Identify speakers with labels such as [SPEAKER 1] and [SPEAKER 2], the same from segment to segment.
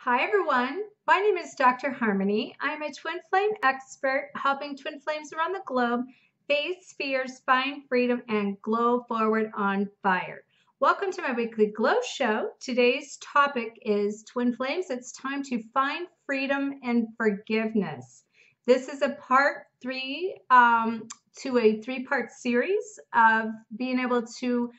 [SPEAKER 1] Hi everyone, my name is Dr. Harmony. I'm a twin flame expert helping twin flames around the globe face fears, find freedom, and glow forward on fire. Welcome to my weekly glow show. Today's topic is twin flames. It's time to find freedom and forgiveness. This is a part three to a three-part series of being able to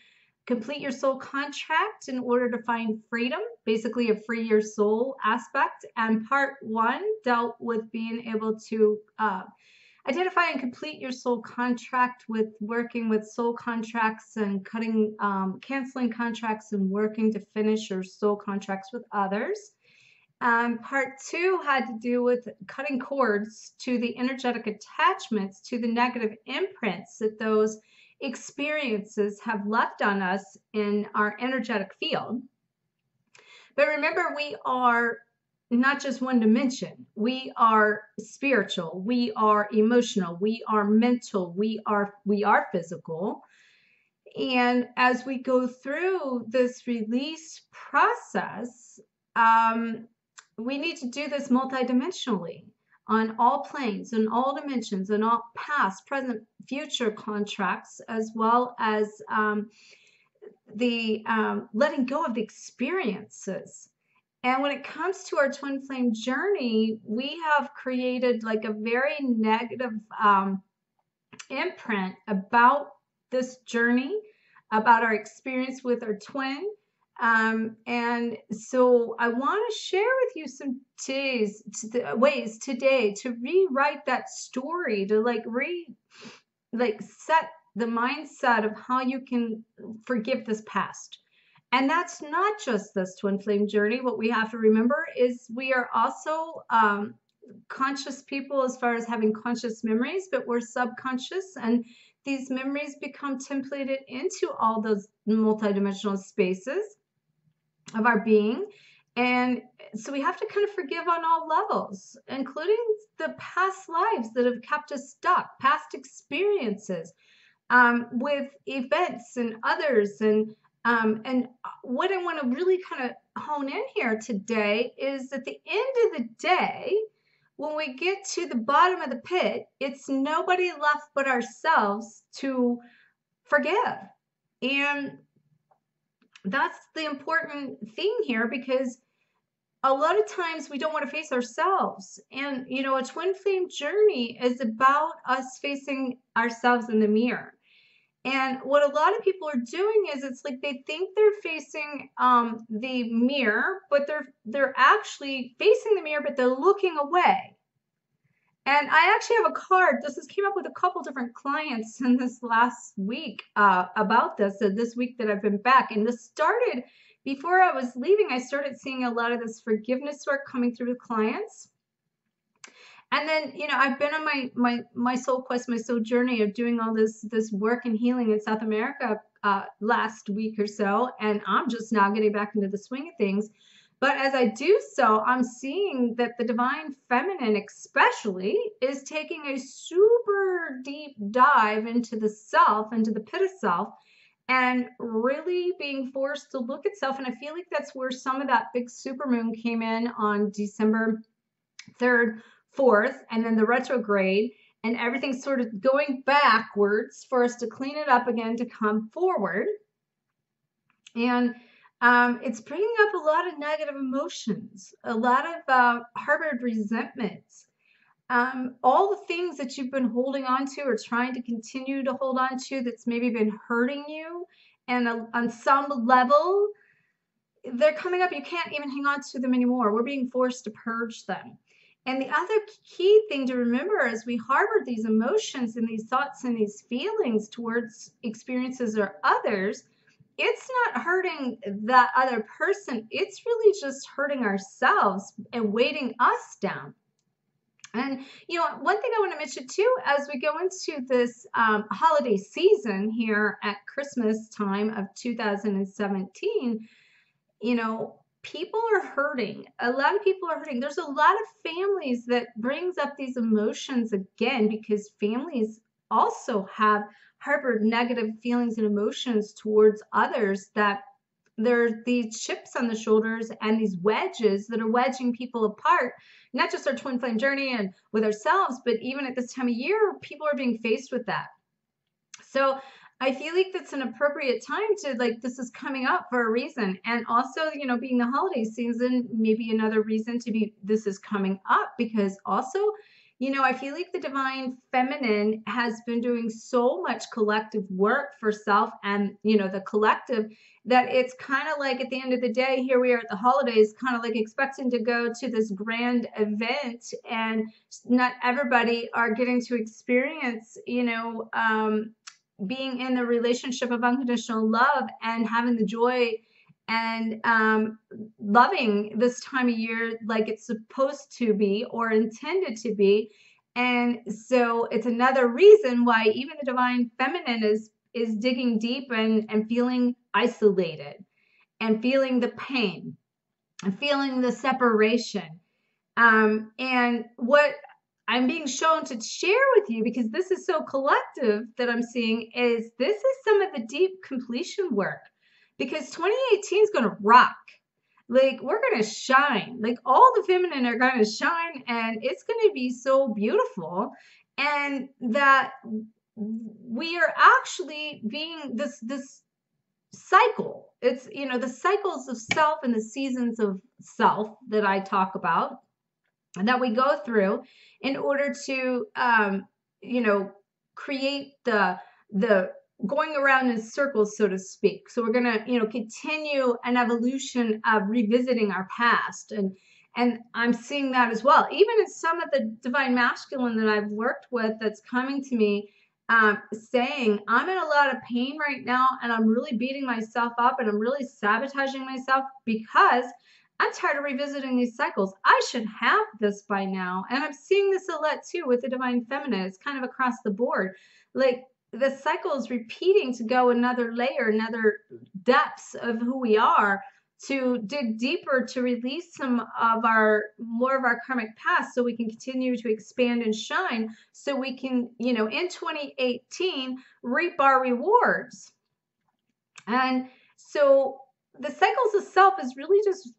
[SPEAKER 1] complete your soul contract in order to find freedom, basically a free your soul aspect. And part one dealt with being able to identify and complete your soul contract with working with soul contracts and canceling contracts and working to finish your soul contracts with others. Part two had to do with cutting cords to the energetic attachments, to the negative imprints that those experiences have left on us in our energetic field. But remember, we are not just one dimension. We are spiritual, we are emotional, we are mental, we are physical. And as we go through this release process, we need to do this multidimensionally on all planes, in all dimensions, in all past, present, future contracts, as well as the letting go of the experiences. And when it comes to our twin flame journey, we have created like a very negative imprint about this journey, about our experience with our twin. And so I want to share with you some ways today to rewrite that story, to set the mindset of how you can forgive this past. And that's not just this twin flame journey. What we have to remember is we are also conscious people as far as having conscious memories, but we're subconscious, and these memories become templated into all those multidimensional spaces of our being. And so we have to kind of forgive on all levels, including the past lives that have kept us stuck, past experiences with events and others. And what I want to really kind of hone in here today is at the end of the day, when we get to the bottom of the pit, it's nobody left but ourselves to forgive. And that's the important thing here, because a lot of times we don't want to face ourselves. And, you know, a twin flame journey is about us facing ourselves in the mirror. And what a lot of people are doing is it's like they think they're facing the mirror, but they're actually facing the mirror, but they're looking away. And I actually have a card. This came up with a couple different clients in this last week about this week that I've been back. And this started before I was leaving. I started seeing a lot of this forgiveness work coming through with clients. And then, you know, I've been on my soul quest, my soul journey of doing all this work and healing in South America last week or so. And I'm just now getting back into the swing of things. But as I do so, I'm seeing that the divine feminine especially is taking a super deep dive into the self, into the pit of self, and really being forced to look at self. And I feel like that's where some of that big supermoon came in on December 3rd, 4th, and then the retrograde, and everything's sort of going backwards for us to clean it up again, to come forward. And it's bringing up a lot of negative emotions, a lot of harbored resentments, all the things that you've been holding on to or trying to continue to hold on to that's maybe been hurting you. And on some level, they're coming up. You can't even hang on to them anymore. We're being forced to purge them. And the other key thing to remember as we harbor these emotions and these thoughts and these feelings towards experiences or others, it's not hurting that other person. It's really just hurting ourselves and weighting us down. And, you know, one thing I want to mention too, as we go into this holiday season here at Christmas time of 2017, you know, people are hurting. A lot of people are hurting. There's a lot of families that brings up these emotions again, because families also have harbored negative feelings and emotions towards others that there's these chips on the shoulders and these wedges that are wedging people apart, not just our twin flame journey and with ourselves, but even at this time of year, people are being faced with that. So I feel like that's an appropriate time to, like, this is coming up for a reason. And also, you know, being the holiday season, maybe another reason to be, this is coming up, because also, you know, I feel like the divine feminine has been doing so much collective work for self and, you know, the collective, that it's kind of like at the end of the day, here we are at the holidays, kind of like expecting to go to this grand event, and not everybody are getting to experience, you know, being in the relationship of unconditional love and having the joy and loving this time of year like it's supposed to be or intended to be. And so it's another reason why even the divine feminine is digging deep and feeling isolated and feeling the pain and feeling the separation. And what I'm being shown to share with you, because this is so collective that I'm seeing, is this is some of the deep completion work, because 2018 is going to rock. Like, we're going to shine. Like, all the feminine are going to shine, and it's going to be so beautiful. And that we are actually being this cycle. It's, you know, the cycles of self and the seasons of self that I talk about, and that we go through in order to, you know, create the going around in circles, so to speak. So we're going to, you know, continue an evolution of revisiting our past. And I'm seeing that as well. Even in some of the divine masculine that I've worked with, that's coming to me, saying, I'm in a lot of pain right now, and I'm really beating myself up, and I'm really sabotaging myself because I'm tired of revisiting these cycles. I should have this by now. And I'm seeing this a lot too with the divine feminine. It's kind of across the board. Like, the cycle is repeating to go another layer, another depths of who we are, to dig deeper, to release some of more of our karmic past, so we can continue to expand and shine, so we can, you know, in 2018 reap our rewards. And so the cycles of self is really just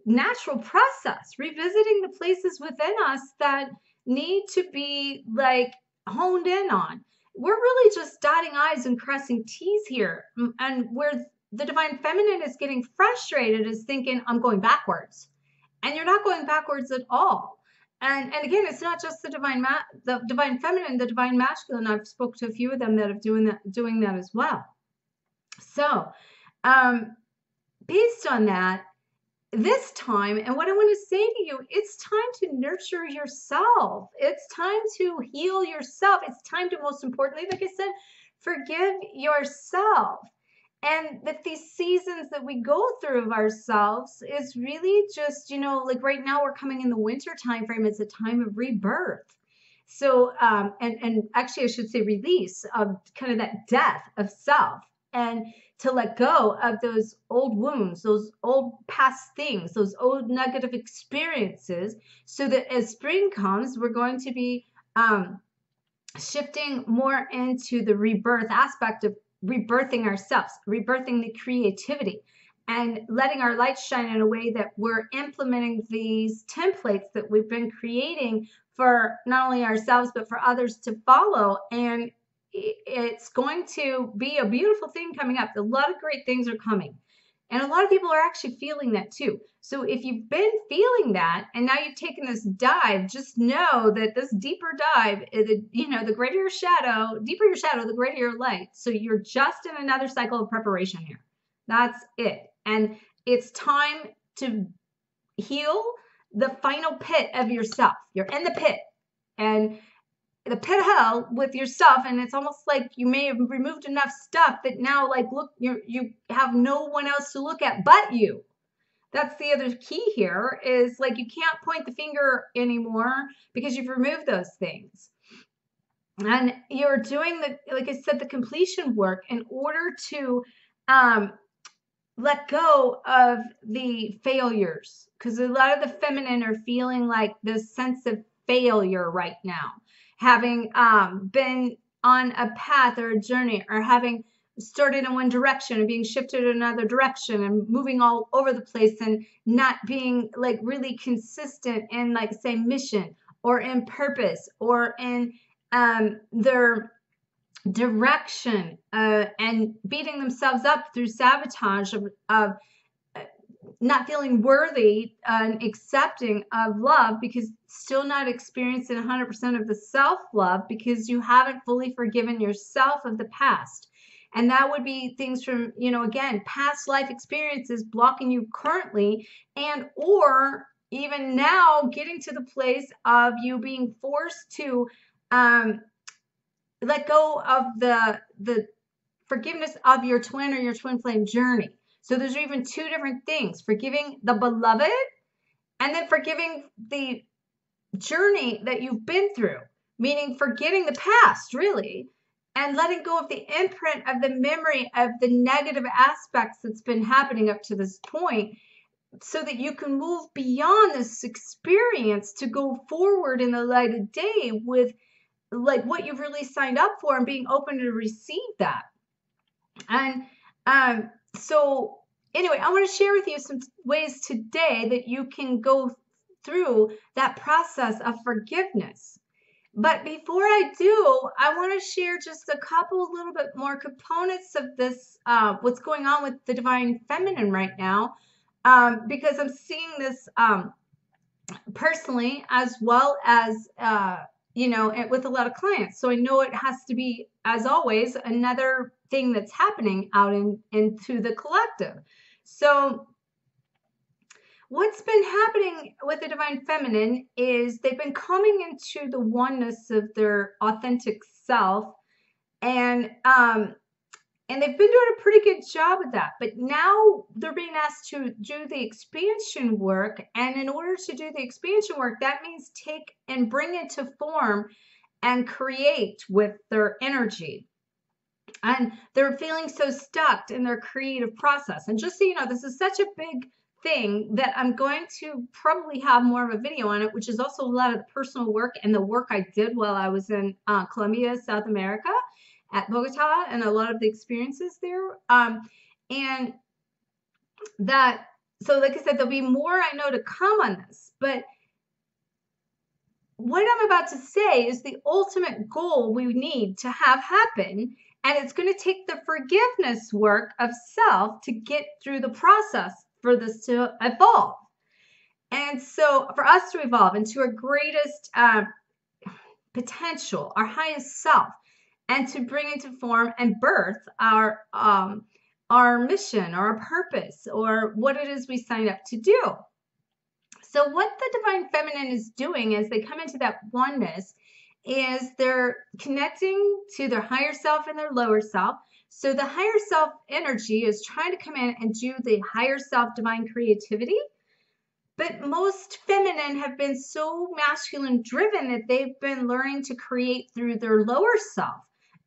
[SPEAKER 1] natural process, revisiting the places within us that need to be like honed in on. We're really just dotting I's and crossing T's here. And where the divine feminine is getting frustrated is thinking, I'm going backwards. And you're not going backwards at all. And again, it's not just the divine feminine, the divine masculine. I've spoke to a few of them that are doing that as well. So based on that, this time, and what I want to say to you, it's time to nurture yourself. It's time to heal yourself. It's time to, most importantly, like I said, forgive yourself. And that these seasons that we go through of ourselves is really just, you know, like right now we're coming in the winter time frame. It's a time of rebirth. So, and actually I should say release of kind of that death of self, and to let go of those old wounds, those old past things, those old negative experiences, so that as spring comes, we're going to be shifting more into the rebirth aspect of rebirthing ourselves, rebirthing the creativity, and letting our light shine in a way that we're implementing these templates that we've been creating for not only ourselves, but for others to follow. And it's going to be a beautiful thing coming up. A lot of great things are coming. And a lot of people are actually feeling that too. So if you've been feeling that, and now you've taken this dive, just know that this deeper dive is, you know, the greater your shadow, deeper your shadow, the greater your light. So you're just in another cycle of preparation here. That's it. And it's time to heal the final pit of yourself. You're in the pit. And the pit of hell with yourself, and it's almost like you may have removed enough stuff that now, like, look, you have no one else to look at but you. That's the other key here, is like, you can't point the finger anymore because you've removed those things. And you're doing like I said, the completion work in order to let go of the failures, because a lot of the feminine are feeling like this sense of failure right now, having been on a path or a journey, or having started in one direction and being shifted in another direction and moving all over the place and not being like really consistent in, like, say, mission or in purpose or in their direction, and beating themselves up through sabotage of not feeling worthy and accepting of love, because still not experiencing 100% of the self-love because you haven't fully forgiven yourself of the past. And that would be things from, again, past life experiences blocking you currently, and or even now getting to the place of you being forced to let go of the forgiveness of your twin or your twin flame journey. So there's even two different things: forgiving the beloved and then forgiving the journey that you've been through, meaning forgetting the past, really, and letting go of the imprint of the memory of the negative aspects that's been happening up to this point, so that you can move beyond this experience to go forward in the light of day with, like, what you've really signed up for and being open to receive that. And so anyway, I want to share with you some ways today that you can go through that process of forgiveness. But before I do, I want to share just a couple little bit more components of this, what's going on with the divine feminine right now, because I'm seeing this personally, as well as with a lot of clients. So I know it has to be, as always, another thing that's happening out into the collective. So what's been happening with the divine feminine is they've been coming into the oneness of their authentic self, and they've been doing a pretty good job of that. But now they're being asked to do the expansion work. And in order to do the expansion work, that means take and bring it to form and create with their energy. And they're feeling so stuck in their creative process. And just so you know, this is such a big thing that I'm going to probably have more of a video on it, which is also a lot of the personal work and the work I did while I was in Colombia, South America, at Bogota, and a lot of the experiences there. And that, so like I said, there'll be more, I know, to come on this. But what I'm about to say is the ultimate goal we need to have happen. And it's going to take the forgiveness work of self to get through the process for this to evolve. And so for us to evolve into our greatest potential, our highest self, and to bring into form and birth our mission or our purpose, or what it is we signed up to do. So what the divine feminine is doing as they come into that oneness is they're connecting to their higher self and their lower self. So the higher self energy is trying to come in and do the higher self divine creativity. But most feminine have been so masculine driven that they've been learning to create through their lower self,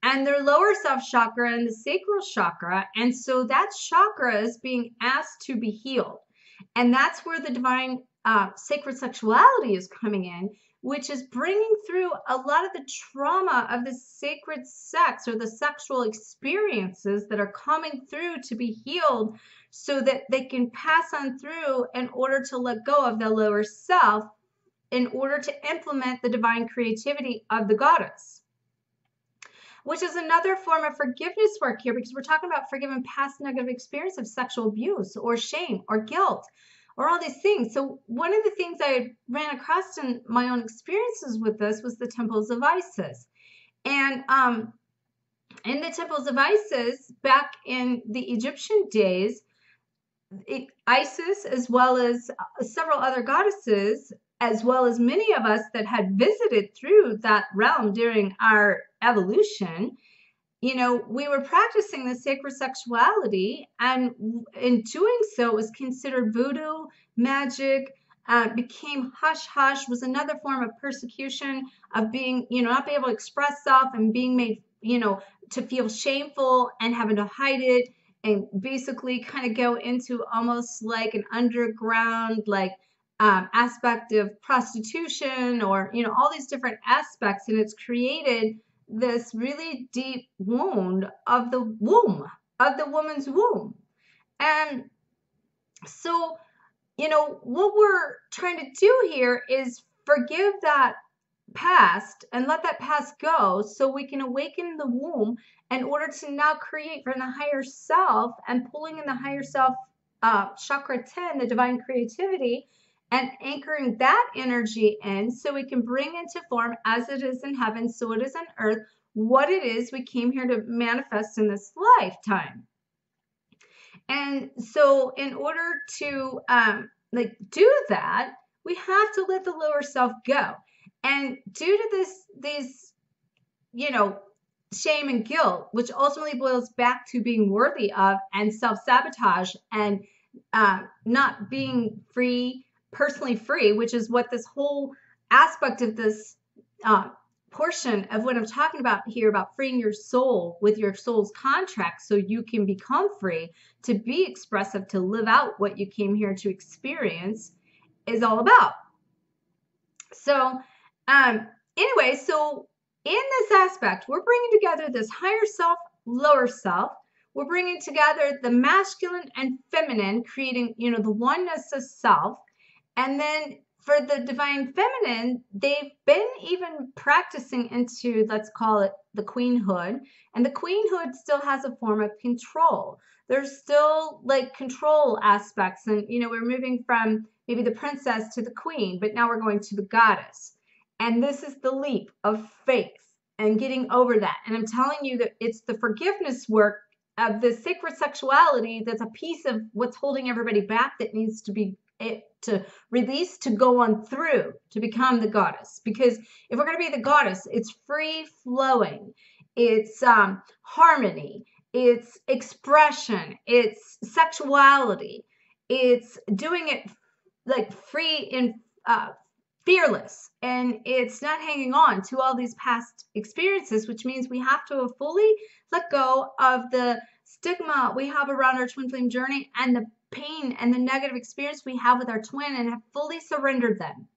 [SPEAKER 1] and their lower self chakra and the sacral chakra. And so that chakra is being asked to be healed. And that's where the divine sacred sexuality is coming in, which is bringing through a lot of the trauma of the sacred sex or the sexual experiences that are coming through to be healed, so that they can pass on through in order to let go of the lower self, in order to implement the divine creativity of the goddess, which is another form of forgiveness work here, because we're talking about forgiving past negative experience of sexual abuse or shame or guilt or all these things. So one of the things I ran across in my own experiences with this was the temples of Isis. And in the temples of Isis, back in the Egyptian days, Isis, as well as several other goddesses, as well as many of us that had visited through that realm during our evolution, we were practicing the sacred sexuality, and in doing so, it was considered voodoo, magic, became hush-hush, was another form of persecution of being, not being able to express self and being made, to feel shameful and having to hide it, and basically kind of go into almost like an underground, like, aspect of prostitution, or, all these different aspects. And it's created this really deep wound of the womb, of the woman's womb. And so, what we're trying to do here is forgive that past and let that past go so we can awaken the womb in order to now create from the higher self, and pulling in the higher self, chakra 10, the divine creativity, and anchoring that energy in so we can bring into form, as it is in heaven, so it is on earth, what it is we came here to manifest in this lifetime. And so in order to do that, we have to let the lower self go. And due to these, shame and guilt, which ultimately boils back to being worthy of and self-sabotage and not being free, personally free, which is what this whole aspect of this portion of what I'm talking about here, about freeing your soul with your soul's contract so you can become free to be expressive, to live out what you came here to experience, is all about. So anyway, so in this aspect, we're bringing together this higher self, lower self. We're bringing together the masculine and feminine, creating, the oneness of self. And then for the divine feminine, they've been even practicing into, let's call it the queenhood. And the queenhood still has a form of control. There's still like control aspects. And, we're moving from maybe the princess to the queen, but now we're going to the goddess. And this is the leap of faith and getting over that. And I'm telling you that it's the forgiveness work of the sacred sexuality that's a piece of what's holding everybody back, that needs to be to release, to go on through, to become the goddess. Because if we're going to be the goddess, it's free flowing, it's harmony, it's expression, it's sexuality, it's doing it like free and fearless, and it's not hanging on to all these past experiences, which means we have to fully let go of the stigma we have around our twin flame journey and the pain and the negative experience we have with our twin, and have fully surrendered them.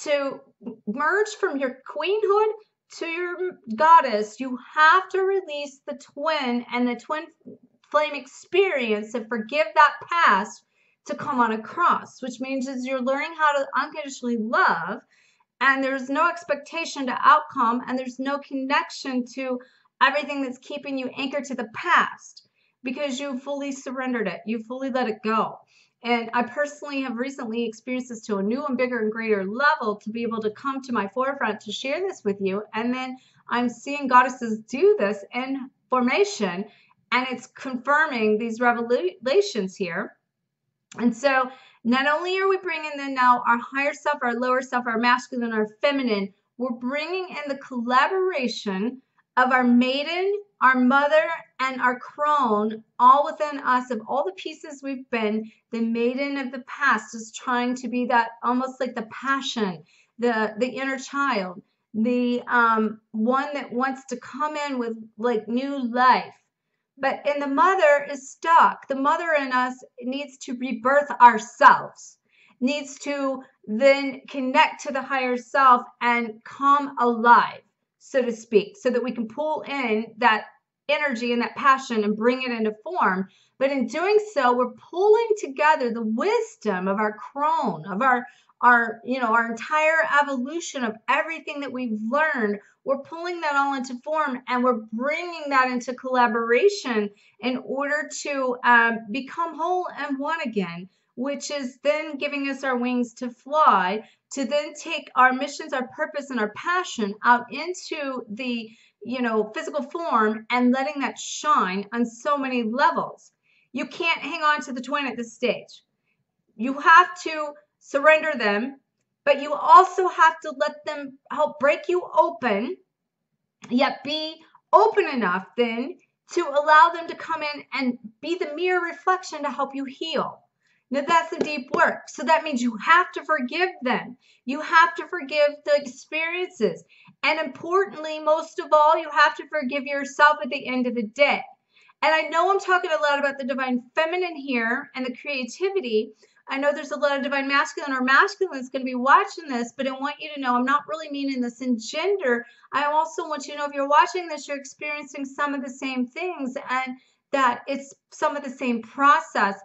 [SPEAKER 1] To merge from your queenhood to your goddess, you have to release the twin and the twin flame experience and forgive that past to come on across, which means is you're learning how to unconditionally love, and there's no expectation to outcome, and there's no connection to everything that's keeping you anchored to the past, because you fully surrendered it, you fully let it go. And I personally have recently experienced this to a new and bigger and greater level, to be able to come to my forefront to share this with you. And then I'm seeing goddesses do this in formation, and it's confirming these revelations here. And so not only are we bringing in now our higher self, our lower self, our masculine, our feminine, we're bringing in the collaboration of our maiden, our mother, and our crone, all within us, of all the pieces we've been. The maiden of the past is trying to be that, almost like the passion, the inner child, the one that wants to come in with like new life. But in the mother is stuck. The mother in us needs to rebirth ourselves, needs to then connect to the higher self and come alive, so to speak, so that we can pull in that energy and that passion and bring it into form. But in doing so, we're pulling together the wisdom of our crone, of our entire evolution of everything that we've learned. We're pulling that all into form, and we're bringing that into collaboration in order to become whole and one again, which is then giving us our wings to fly, to then take our missions, our purpose, and our passion out into the physical form, and letting that shine on so many levels. You can't hang on to the twin at this stage. You have to surrender them, but you also have to let them help break you open, yet be open enough then to allow them to come in and be the mirror reflection to help you heal. Now that's the deep work. So that means you have to forgive them. You have to forgive the experiences. And importantly, most of all, you have to forgive yourself at the end of the day. And I know I'm talking a lot about the divine feminine here and the creativity, I know there's a lot of divine masculine or masculine that's going to be watching this, but I want you to know I'm not really meaning this in gender. I also want you to know if you're watching this, you're experiencing some of the same things, and that it's some of the same process,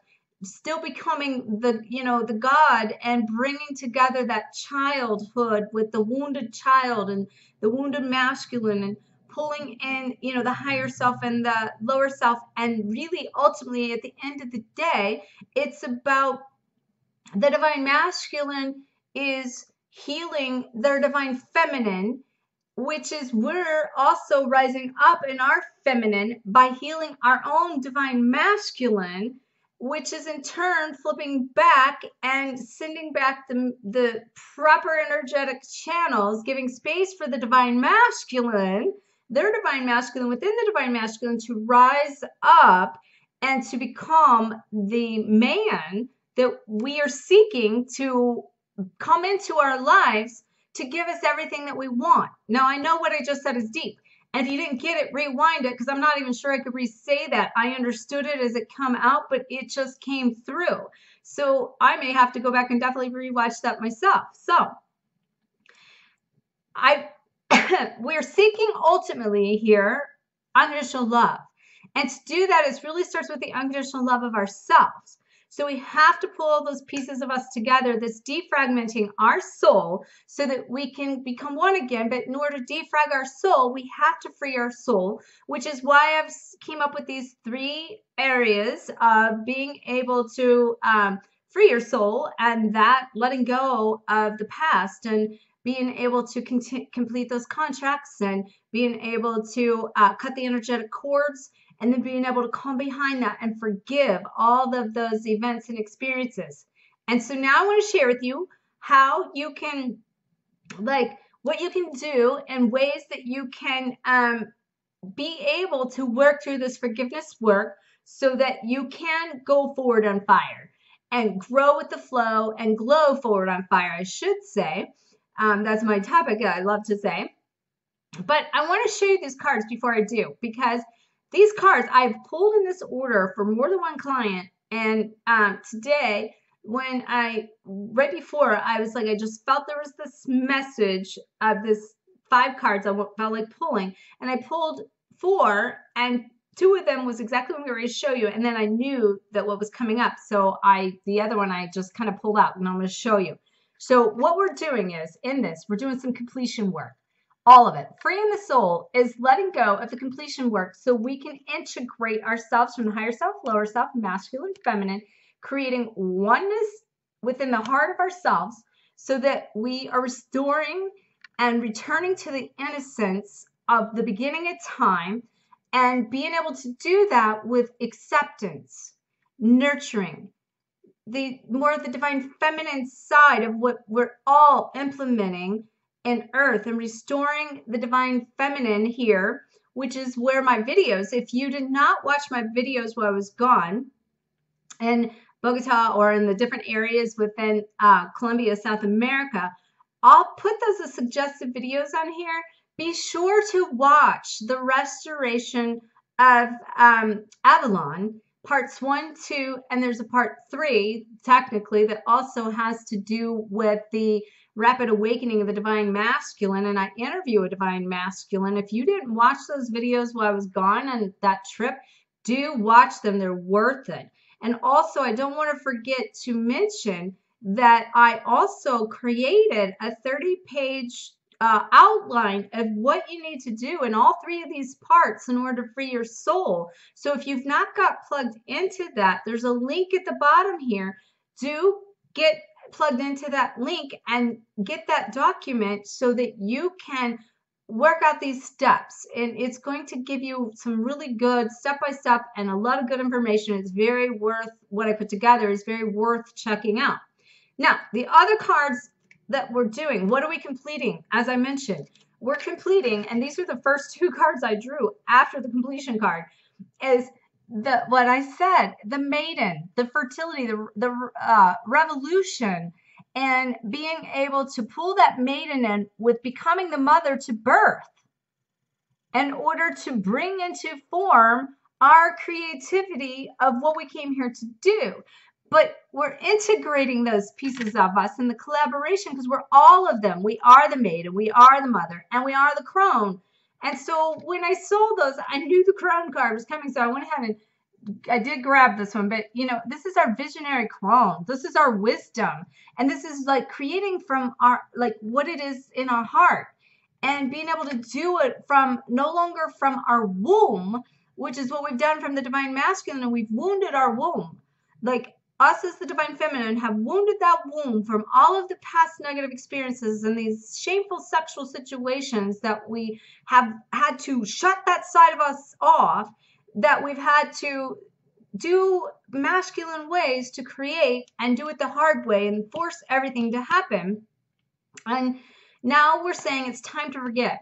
[SPEAKER 1] still becoming the God and bringing together that childhood with the wounded child and the wounded masculine, and pulling in the higher self and the lower self. And really ultimately at the end of the day, it's about the divine masculine is healing their divine feminine, which is we're also rising up in our feminine by healing our own divine masculine, which is in turn flipping back and sending back the proper energetic channels, giving space for the divine masculine, their divine masculine within the divine masculine, to rise up and to become the man that we are seeking to come into our lives to give us everything that we want. Now, I know what I just said is deep. And if you didn't get it, rewind it, because I'm not even sure I could re-say that. I understood it as it come out, but it just came through. So I may have to go back and definitely rewatch that myself. So we're seeking ultimately here unconditional love. And to do that, it really starts with the unconditional love of ourselves. So we have to pull all those pieces of us together that's defragmenting our soul so that we can become one again. But in order to defrag our soul, we have to free our soul, which is why I've came up with these 3 areas of being able to free your soul, and that letting go of the past, and being able to complete those contracts, and being able to cut the energetic cords, and then being able to come behind that and forgive all of those events and experiences. And so now I want to share with you how you can, what you can do and ways that you can be able to work through this forgiveness work so that you can go forward on fire and grow with the flow and glow forward on fire, I should say. That's my topic, I love to say. But I want to show you these cards before I do, because these cards I've pulled in this order for more than one client. And today, right before, I was like, I just felt there was this message of this 5 cards I felt like pulling. And I pulled 4, and 2 of them was exactly what we were going to show you. And then I knew that what was coming up. So the other one I just kind of pulled out, and I'm going to show you. So what we're doing is, in this, we're doing some completion work. All of it. Freeing the soul is letting go of the completion work so we can integrate ourselves from the higher self, lower self, masculine, feminine, creating oneness within the heart of ourselves so that we are restoring and returning to the innocence of the beginning of time, and being able to do that with acceptance, nurturing, the more of the divine feminine side of what we're all implementing in earth, and restoring the divine feminine here, which is where my videos, if you did not watch my videos while I was gone in Bogota or in the different areas within Colombia, South America, I'll put those as suggested videos on here. Be sure to watch the restoration of Avalon, parts 1, 2, and there's a part 3, technically, that also has to do with the rapid awakening of the divine masculine, and I interview a divine masculine. If you didn't watch those videos while I was gone on that trip, do watch them. They're worth it. And also, I don't want to forget to mention that I also created a 30-page outline of what you need to do in all 3 of these parts in order to free your soul. So if you've not got plugged into that, there's a link at the bottom here. Do get plugged into that link and get that document so that you can work out these steps, and it's going to give you some really good step-by-step and a lot of good information. It's very worth, what I put together is very worth checking out. Now, the other cards that we're doing, what are we completing? As I mentioned, we're completing, and these are the first 2 cards I drew after the completion card, is what I said, the maiden, the fertility, the revolution, and being able to pull that maiden in with becoming the mother to birth in order to bring into form our creativity of what we came here to do. but we're integrating those pieces of us in the collaboration because we're all of them. We are the maid, and we are the mother, and we are the crone. And so when I saw those, I knew the crone card was coming. So I went ahead and I did grab this one, but this is our visionary crone. This is our wisdom. And this is like creating from our, like what it is in our heart, and being able to do it from no longer from our womb, which is what we've done from the divine masculine, and we've wounded our womb. Like us as the divine feminine have wounded that womb from all of the past negative experiences and these shameful sexual situations that we have had to shut that side of us off, that we've had to do masculine ways to create and do it the hard way and force everything to happen. And now we're saying it's time to forgive,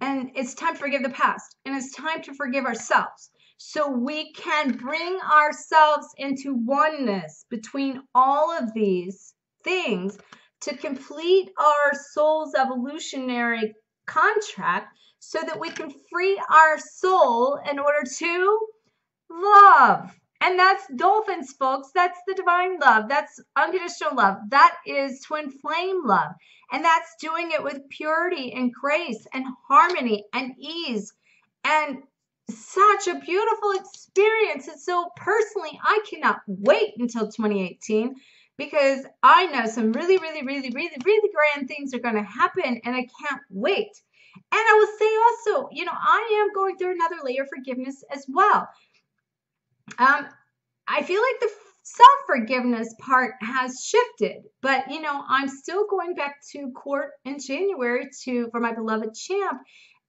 [SPEAKER 1] and it's time to forgive the past, and it's time to forgive ourselves, so we can bring ourselves into oneness between all of these things to complete our soul's evolutionary contract, so that we can free our soul in order to love. And that's dolphins, folks. That's the divine love. That's unconditional love. That is twin flame love. And that's doing it with purity and grace and harmony and ease, and such a beautiful experience. And so personally, I cannot wait until 2018, because I know some really, really, really, really, really grand things are going to happen, and I can't wait. And I will say also, I am going through another layer of forgiveness as well. I feel like the self-forgiveness part has shifted, but I'm still going back to court in January for my beloved champ,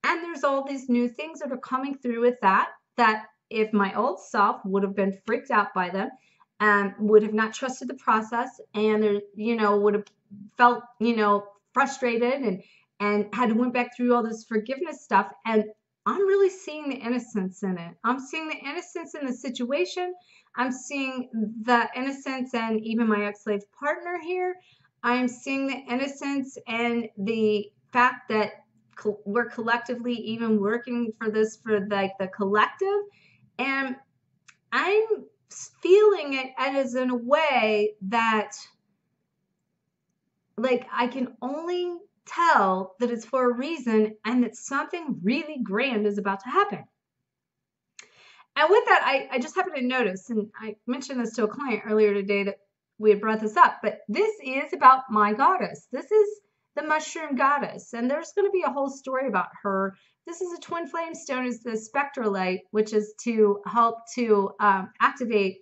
[SPEAKER 1] and there's all these new things that are coming through with that if my old self would have been freaked out by them, would have not trusted the process, and would have felt frustrated and had went back through all this forgiveness stuff. And I'm really seeing the innocence in it. I'm seeing the innocence in the situation. I'm seeing the innocence in even my ex-slave partner here. I'm seeing the innocence and the fact that we're collectively even working for this, for like the collective. And I'm feeling it as in a way that, like, I can only tell that it's for a reason, and that something really grand is about to happen. And with that, I just happened to notice, and I mentioned this to a client earlier today that we had brought this up, but this is about my goddess. This is the mushroom goddess, and there's going to be a whole story about her. This is a twin flame stone, is the spectrolite, which is to help to activate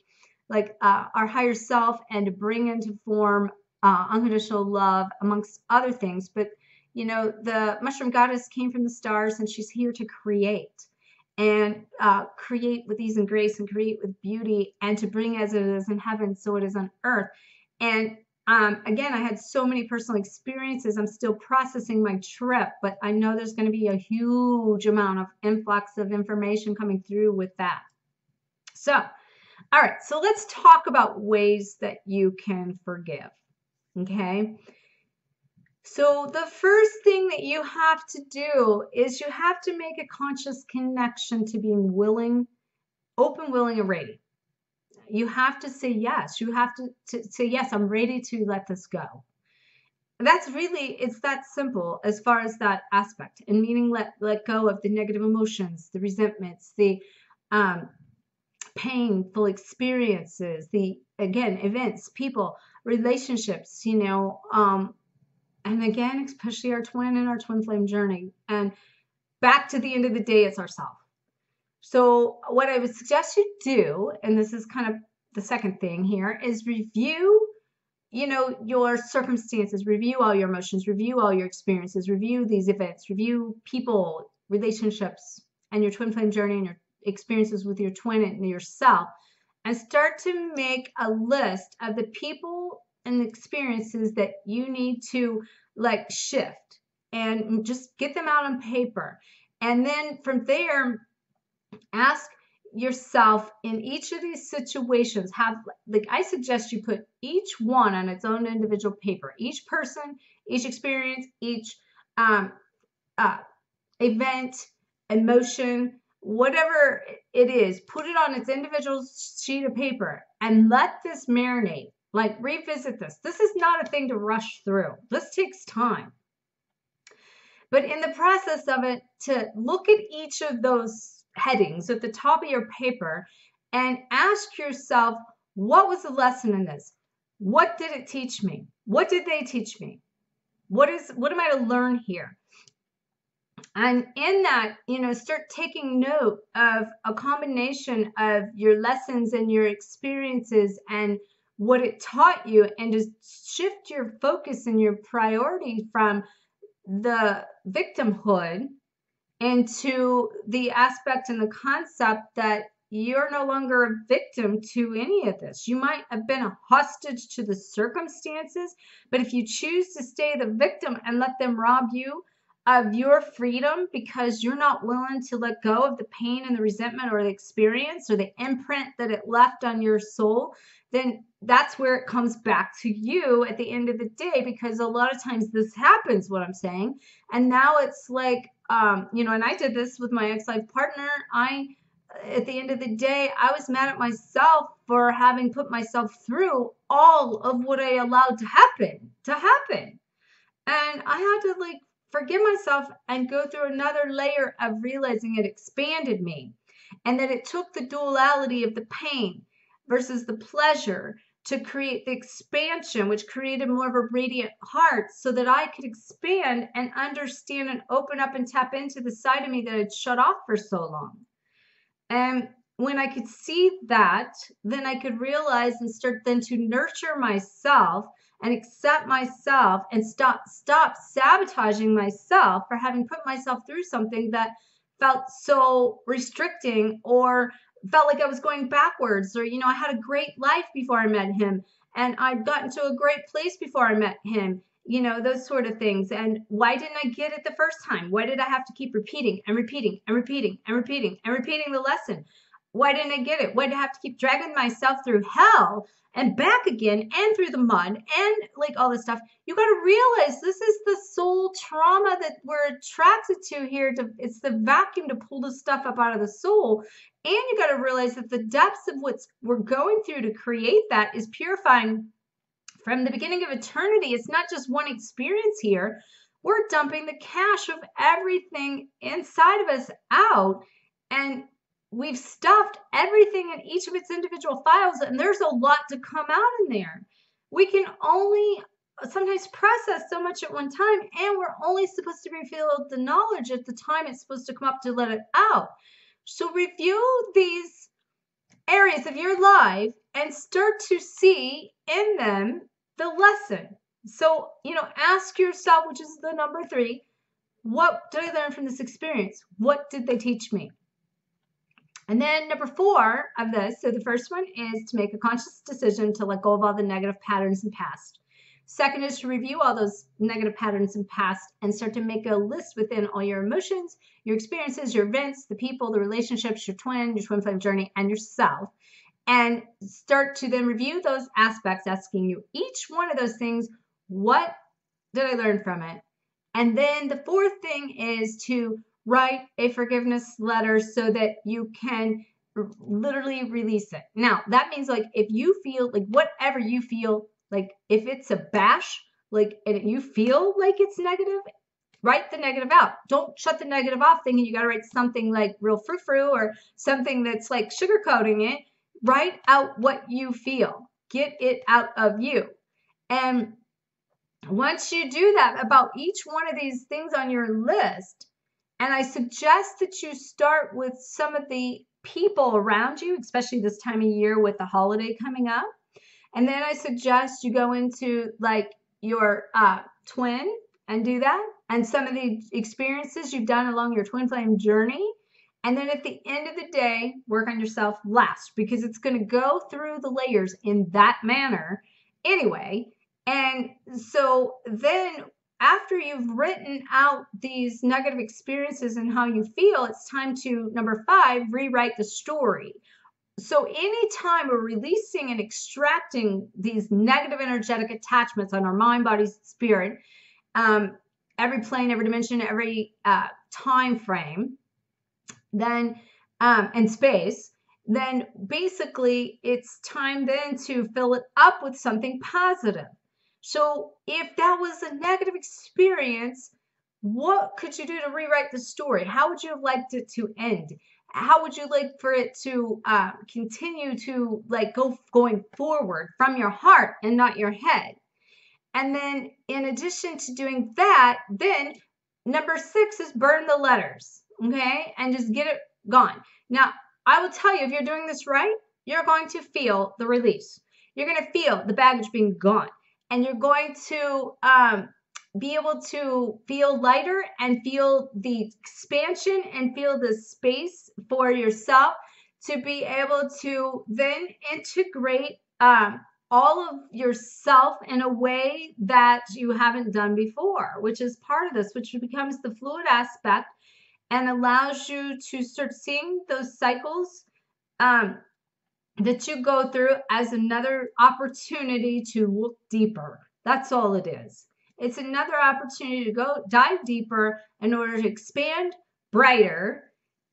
[SPEAKER 1] our higher self and to bring into form unconditional love, amongst other things. But the mushroom goddess came from the stars, and she's here to create, and create with ease and grace, and create with beauty, and to bring as it is in heaven, so it is on earth. And again, I had so many personal experiences. I'm still processing my trip, but I know there's going to be a huge amount of influx of information coming through with that. So, all right, so let's talk about ways that you can forgive. Okay. So the first thing that you have to do is you have to make a conscious connection to being willing, open, willing, and ready. You have to say yes. You have to say, yes, I'm ready to let this go. That's really, it's that simple as far as that aspect. And meaning let go of the negative emotions, the resentments, the painful experiences, the, again, events, people, relationships, and again, especially our twin and our twin flame journey. And back to the end of the day, it's ourself. So what I would suggest you do, and this is kind of the second thing here, is review, your circumstances, review all your emotions, review all your experiences, review these events, review people, relationships, and your twin flame journey, and your experiences with your twin and yourself, and start to make a list of the people and the experiences that you need to shift, and just get them out on paper. And then from there, ask yourself, in each of these situations, I suggest you put each one on its own individual paper. Each person, each experience, each event, emotion, whatever it is, put it on its individual sheet of paper. and let this marinate. Like, revisit this. This is not a thing to rush through. This takes time. But in the process of it, to look at each of those headings at the top of your paper and ask yourself, what was the lesson in this? What did it teach me? What did they teach me? What am I to learn here? And in that, start taking note of a combination of your lessons and your experiences and what it taught you, and just shift your focus and your priority from the victimhood into the aspect and the concept that you're no longer a victim to any of this. You might have been a hostage to the circumstances, but if you choose to stay the victim and let them rob you of your freedom because you're not willing to let go of the pain and the resentment or the experience or the imprint that it left on your soul, then that's where it comes back to you at the end of the day, because a lot of times this happens, what I'm saying. And now it's like, and I did this with my ex-life partner. At the end of the day, I was mad at myself for having put myself through all of what I allowed to happen. And I had to forgive myself and go through another layer of realizing it expanded me, and that it took the duality of the pain versus the pleasure to create the expansion, which created more of a radiant heart so that I could expand and understand and open up and tap into the side of me that had shut off for so long. And when I could see that, then I could realize and start then to nurture myself and accept myself and stop sabotaging myself for having put myself through something that felt so restricting, or felt like I was going backwards, or, I had a great life before I met him, and I'd gotten to a great place before I met him, those sort of things. And why didn't I get it the first time? Why did I have to keep repeating and repeating and repeating and repeating and repeating the lesson? Why didn't I get it? Why did I have to keep dragging myself through hell and back again and through the mud and all this stuff? You got to realize this is the soul trauma that we're attracted to here. It's the vacuum to pull the stuff up out of the soul. And you got to realize that the depths of what we're going through to create that is purifying from the beginning of eternity. It's not just one experience here. We're dumping the cache of everything inside of us out, and we've stuffed everything in each of its individual files, and there's a lot to come out in there. We can only sometimes process so much at one time, and we're only supposed to reveal the knowledge at the time it's supposed to come up to let it out. So review these areas of your life and start to see in them the lesson. So, ask yourself, which is the number 3, what did I learn from this experience? What did they teach me? And then number 4 of this, so the first one is to make a conscious decision to let go of all the negative patterns in past. Second is to review all those negative patterns in past and start to make a list within all your emotions, your experiences, your events, the people, the relationships, your twin flame journey, and yourself. And start to then review those aspects, asking you each one of those things, what did I learn from it? And then the 4th thing is to write a forgiveness letter so that you can literally release it. Now, that means if you feel whatever you feel, if it's a bash, and you feel like it's negative, write the negative out. Don't shut the negative off thinking you got to write something real frou-frou or something that's sugarcoating it. Write out what you feel. Get it out of you. And once you do that about each one of these things on your list, and I suggest that you start with some of the people around you, especially this time of year with the holiday coming up. And then I suggest you go into your twin and do that, and some of the experiences you've done along your twin flame journey. And then at the end of the day, work on yourself last, because it's going to go through the layers in that manner anyway. And so then after you've written out these negative experiences and how you feel, it's time to, number 5, rewrite the story. So anytime we're releasing and extracting these negative energetic attachments on our mind, body, spirit, every plane, every dimension, every time frame, then and space, then basically it's time then to fill it up with something positive. So if that was a negative experience, what could you do to rewrite the story? How would you have liked it to end? How would you like for it to continue to like going forward from your heart and not your head? And then in addition to doing that, then number 6 is burn the letters, okay? And just get it gone. Now, I will tell you, if you're doing this right, you're going to feel the release. You're going to feel the baggage being gone. And you're going to be able to feel lighter and feel the expansion and feel the space for yourself to be able to then integrate all of yourself in a way that you haven't done before, which is part of this, which becomes the fluid aspect and allows you to start seeing those cycles that you go through as another opportunity to look deeper. That's all it is. It's another opportunity to go dive deeper in order to expand brighter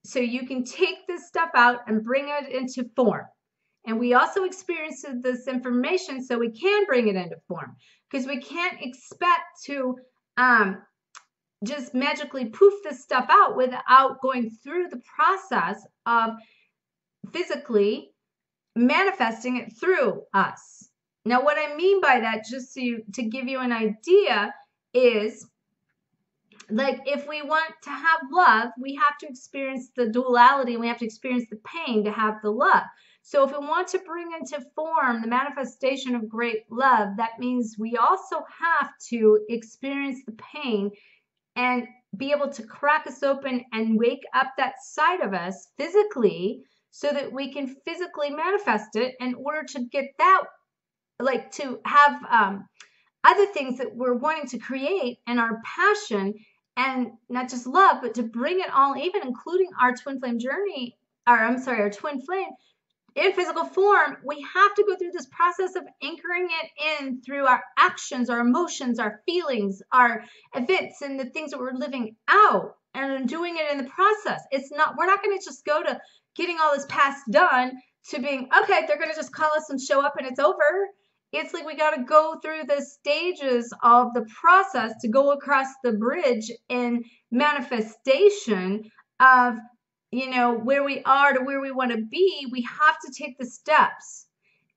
[SPEAKER 1] so you can take this stuff out and bring it into form. And we also experience this information so we can bring it into form, because we can't expect to just magically poof this stuff out without going through the process of physically manifesting it through us. Now, what I mean by that, just to give you an idea, is like if we want to have love, we have to experience the duality and we have to experience the pain to have the love. So if we want to bring into form the manifestation of great love, that means we also have to experience the pain and be able to crack us open and wake up that side of us physically so that we can physically manifest it in order to get that, like to have other things that we're wanting to create and our passion, and not just love, but to bring it all, even including our twin flame journey, or I'm sorry, our twin flame in physical form. We have to go through this process of anchoring it in through our actions, our emotions, our feelings, our events, and the things that we're living out and doing it in the process. We're not going to just go to getting all this past done to being, okay, they're going to just call us and show up and it's over. It's like we got to go through the stages of the process to go across the bridge in manifestation of, where we are to where we want to be. We have to take the steps.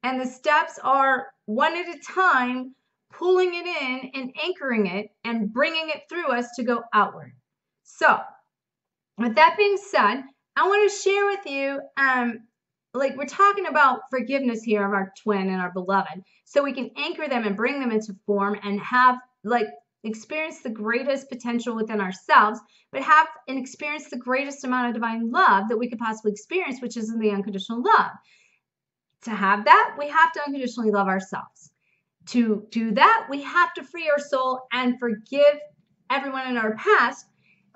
[SPEAKER 1] And the steps are one at a time, pulling it in and anchoring it and bringing it through us to go outward. So with that being said, I want to share with you, like we're talking about forgiveness here of our twin and our beloved, so we can anchor them and bring them into form and have experience the greatest potential within ourselves, but have and experience the greatest amount of divine love that we could possibly experience, which is in the unconditional love. To have that, we have to unconditionally love ourselves. To do that, we have to free our soul and forgive everyone in our past.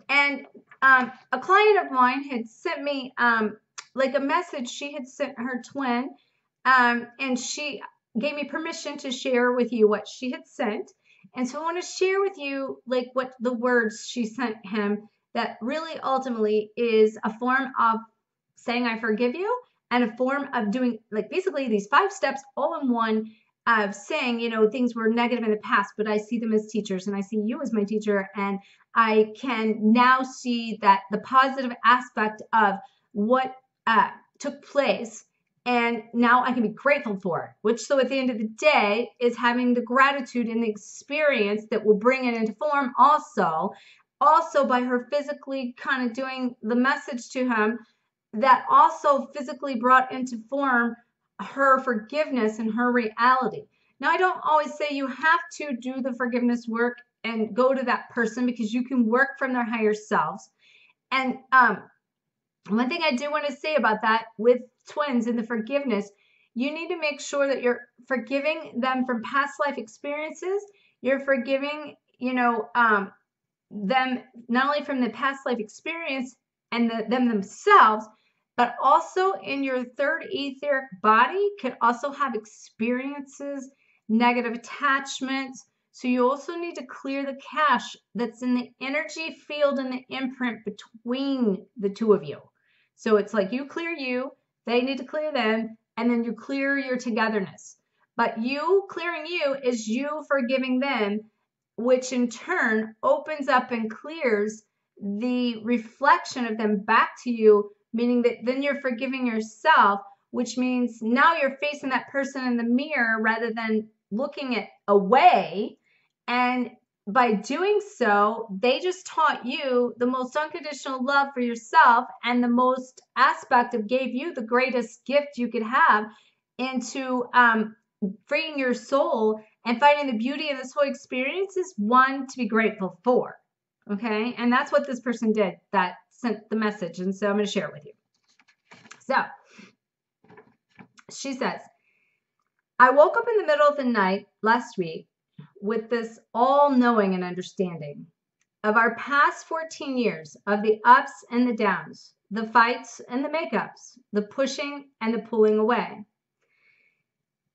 [SPEAKER 1] And a client of mine had sent me like a message she had sent her twin, and she gave me permission to share with you what she had sent. And so I want to share with you like what the words she sent him that really ultimately is a form of saying I forgive you, and a form of doing like basically these 5 steps all in one, of saying, things were negative in the past, but I see them as teachers, and I see you as my teacher, and I can now see that the positive aspect of what took place, and now I can be grateful for it, which so at the end of the day is having the gratitude and the experience that will bring it into form also by her physically kind of doing the message to him that also physically brought into form her forgiveness and her reality. Now, I don't always say you have to do the forgiveness work and go to that person, because you can work from their higher selves. And one thing I do want to say about that with twins and the forgiveness, you need to make sure that you're forgiving them from past life experiences. You're forgiving, them not only from the past life experience and them themselves, but also in your third etheric body could also have experiences, negative attachments. So you also need to clear the cache that's in the energy field and the imprint between the two of you. So it's like you clear you, They need to clear them, and then you clear your togetherness. But you clearing you is you forgiving them, which in turn opens up and clears the reflection of them back to you, meaning that then you're forgiving yourself, which means now you're facing that person in the mirror rather than looking it away. And by doing so, they just taught you the most unconditional love for yourself, and the most aspect of gave you the greatest gift you could have into freeing your soul and finding the beauty in this whole experience is one to be grateful for. Okay. And that's what this person did that sent the message. And so I'm going to share it with you. So she says, I woke up in the middle of the night last week with this all-knowing and understanding of our past 14 years, of the ups and the downs, the fights and the makeups, the pushing and the pulling away.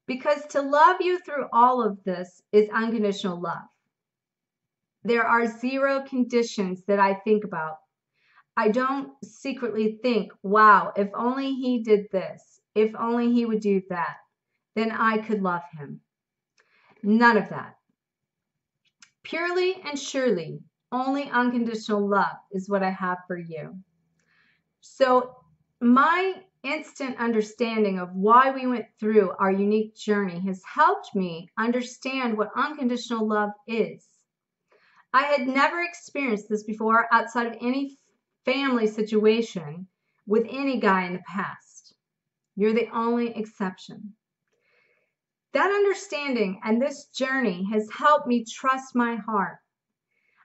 [SPEAKER 1] Because to love you through all of this is unconditional love. There are zero conditions that I think about. I don't secretly think, wow, if only he did this, if only he would do that, then I could love him. None of that. Purely and surely, only unconditional love is what I have for you. So my instant understanding of why we went through our unique journey has helped me understand what unconditional love is. I had never experienced this before outside of any family situation with any guy in the past. You're the only exception. That understanding and this journey has helped me trust my heart.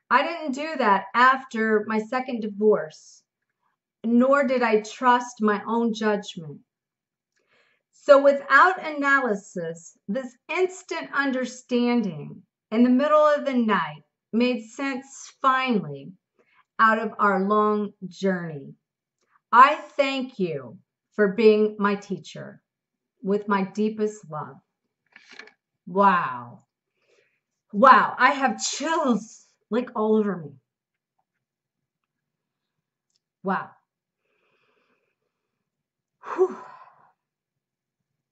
[SPEAKER 1] I didn't do that after my second divorce, nor did I trust my own judgment. So without analysis, this instant understanding in the middle of the night made sense finally out of our long journey. I thank you for being my teacher with my deepest love. Wow. Wow. I have chills like all over me. Wow. Whew.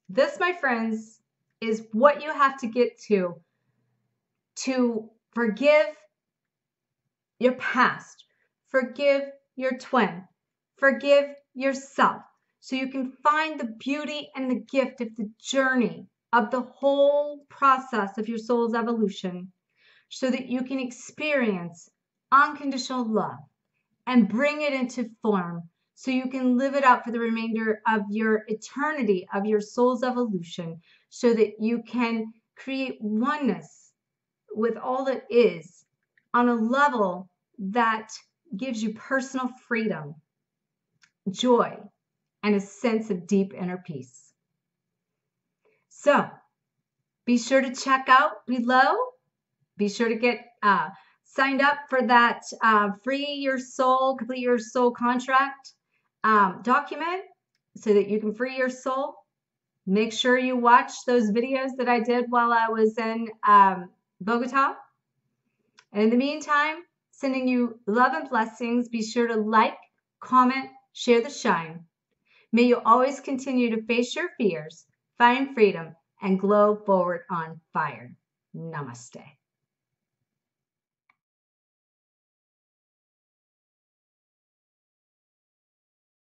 [SPEAKER 1] This, my friends, is what you have to get to forgive your past, forgive your twin, forgive yourself, so you can find the beauty and the gift of the journey of the whole process of your soul's evolution, so that you can experience unconditional love and bring it into form, so you can live it out for the remainder of your eternity of your soul's evolution, so that you can create oneness with all that is on a level that gives you personal freedom, joy, and a sense of deep inner peace. So be sure to check out below. Be sure to get signed up for that free your soul, complete your soul contract document so that you can free your soul. Make sure you watch those videos that I did while I was in Bogota. And in the meantime, sending you love and blessings. Be sure to like, comment, share the shine. May you always continue to face your fears, find freedom, and glow forward on fire. Namaste.